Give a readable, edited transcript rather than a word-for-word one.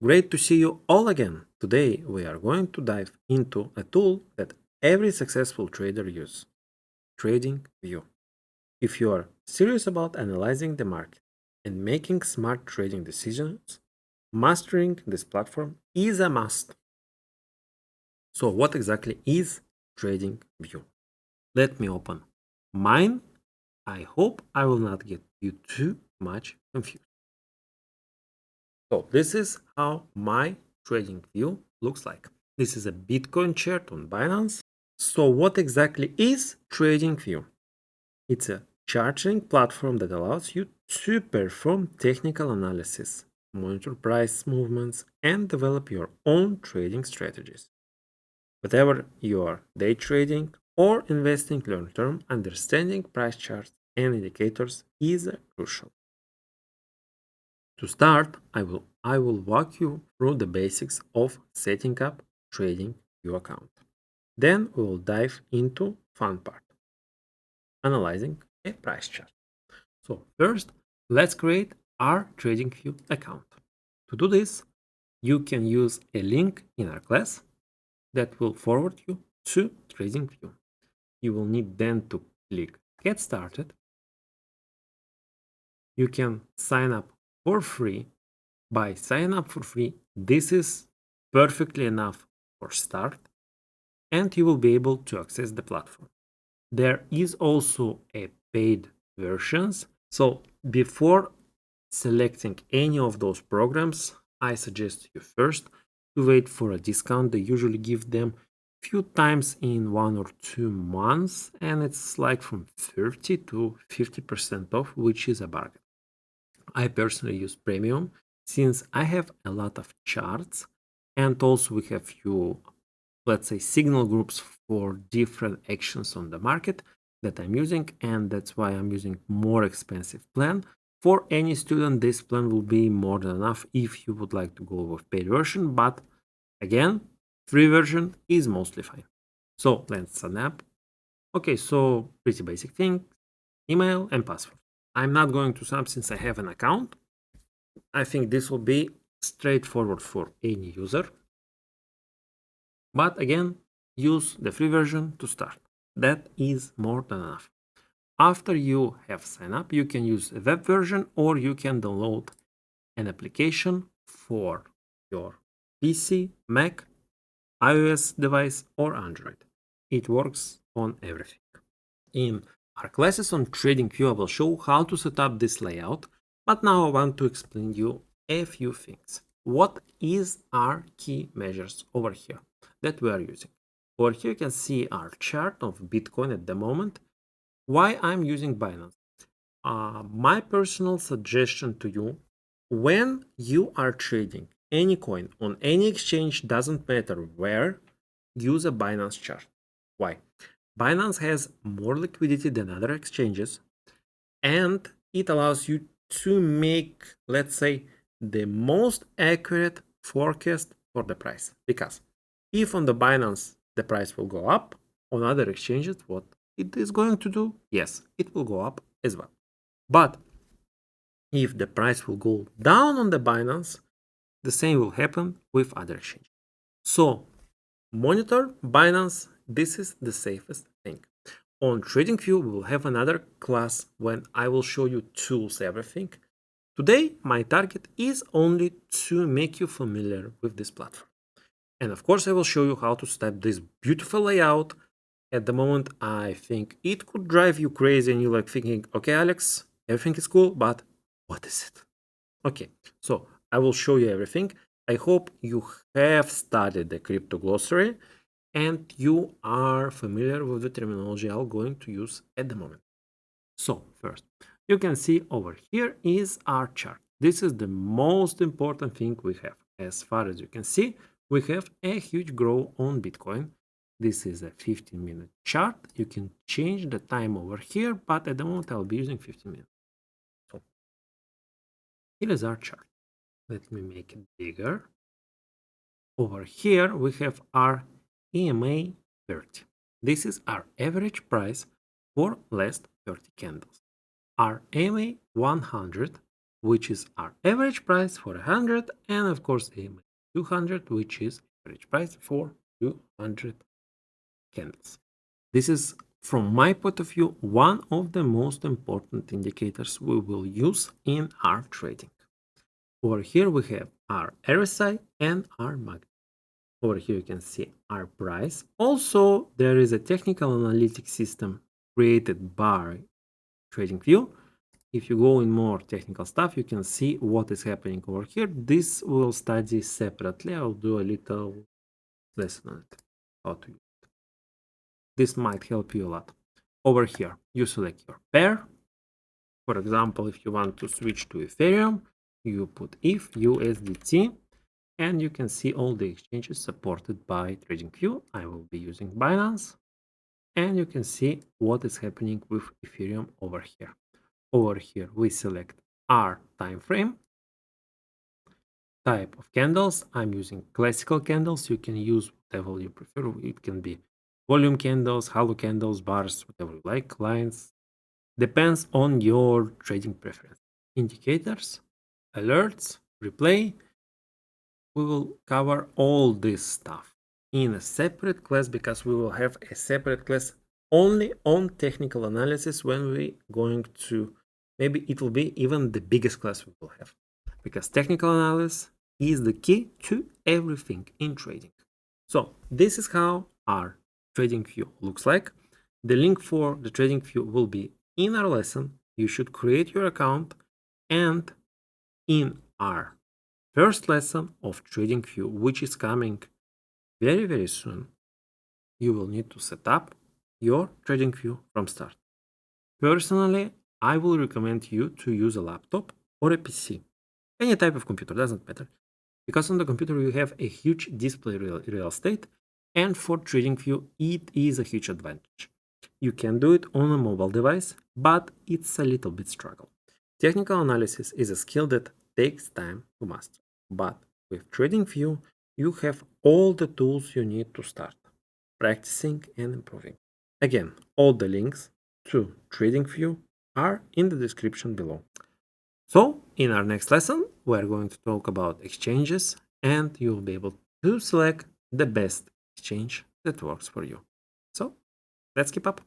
Great to see you all again. Today we are going to dive into a tool that every successful trader uses, TradingView. If you are serious about analyzing the market and making smart trading decisions, mastering this platform is a must. So what exactly is TradingView? Let me open mine. I hope I will not get you too much confused. So this is how my trading view looks like. This is a Bitcoin chart on Binance. So what exactly is TradingView? It's a charting platform that allows you to perform technical analysis, monitor price movements, and develop your own trading strategies. Whatever you are day trading or investing long term, understanding price charts and indicators is crucial. To start, I will walk you through the basics of setting up TradingView account. Then we will dive into fun part, analyzing a price chart. So first, let's create our TradingView account. To do this, you can use a link in our class that will forward you to TradingView. You will need then to click Get Started. You can sign up for free. By signing up for free, this is perfectly enough for start, and you will be able to access the platform. There is also a paid versions. So before selecting any of those programs, I suggest you first to wait for a discount. They usually give them few times in 1 or 2 months, and it's like from 30 to 50% off, which is a bargain. I personally use premium since I have a lot of charts, and also we have few, let's say, signal groups for different actions on the market that I'm using, and that's why I'm using more expensive plan. For any student, this plan will be more than enough if you would like to go with paid version, but again, free version is mostly fine. So let's sign up. Okay, so pretty basic thing, email and password. I'm not going to sign up since I have an account. I think this will be straightforward for any user. But again, use the free version to start. That is more than enough. After you have signed up, you can use a web version or you can download an application for your PC, Mac, iOS device, or Android. It works on everything. In our classes on TradingView, I will show how to set up this layout, but now I want to explain you a few things. What is our key measures over here that we are using? Over here you can see our chart of Bitcoin at the moment. Why I'm using Binance? My personal suggestion to you, when you are trading any coin on any exchange, doesn't matter where, use a Binance chart. Why? Binance has more liquidity than other exchanges, and it allows you to make, let's say, the most accurate forecast for the price. Because if on the Binance the price will go up, on other exchanges, what it is going to do? Yes, it will go up as well. But if the price will go down on the Binance, the same will happen with other exchanges. So monitor Binance. This is the safest thing. On TradingView, we will have another class when I will show you tools, everything. Today, my target is only to make you familiar with this platform. And of course, I will show you how to set up this beautiful layout. At the moment, I think it could drive you crazy and you're like thinking, okay, Alex, everything is cool, but what is it? Okay, so I will show you everything. I hope you have studied the crypto glossary and you are familiar with the terminology I'm going to use at the moment. So first, you can see over here is our chart. This is the most important thing we have. As far as you can see, we have a huge growth on Bitcoin. This is a 15-minute chart. You can change the time over here, but at the moment I'll be using 15 minutes. So here is our chart. Let me make it bigger. Over here we have our EMA 30. This is our average price for last 30 candles. Our EMA 100 which is our average price for 100, and of course a 200, which is average price for 200 candles. This is, from my point of view, one of the most important indicators we will use in our trading. Over here we have our RSI and our MACD. Over here you can see our price. Also, there is a technical analytics system created by TradingView. If you go in more technical stuff, you can see what is happening over here. This we'll study separately. I'll do a little lesson on it, how to use it. This might help you a lot. Over here, you select your pair. For example, if you want to switch to Ethereum, you put if USDT, and you can see all the exchanges supported by TradingView. I will be using Binance, and you can see what is happening with Ethereum over here. Over here, we select our time frame, type of candles. I'm using classical candles. You can use whatever you prefer. It can be volume candles, halo candles, bars, whatever you like, lines. Depends on your trading preference. Indicators, alerts, replay. We will cover all this stuff in a separate class, because we will have a separate class only on technical analysis when we going to, maybe it will be even the biggest class we will have, because technical analysis is the key to everything in trading. So this is how our TradingView looks like. The link for the TradingView will be in our lesson. You should create your account, and in our first lesson of TradingView, which is coming very, very soon, you will need to set up your TradingView from start. Personally, I will recommend you to use a laptop or a PC. Any type of computer, doesn't matter. Because on the computer you have a huge display real estate, and for TradingView it is a huge advantage. You can do it on a mobile device, but it's a little bit struggle. Technical analysis is a skill that takes time to master, but with TradingView you have all the tools you need to start practicing and improving. Again, all the links to TradingView are in the description below. So, in our next lesson, we're going to talk about exchanges, and you'll be able to select the best exchange that works for you. So, let's keep up.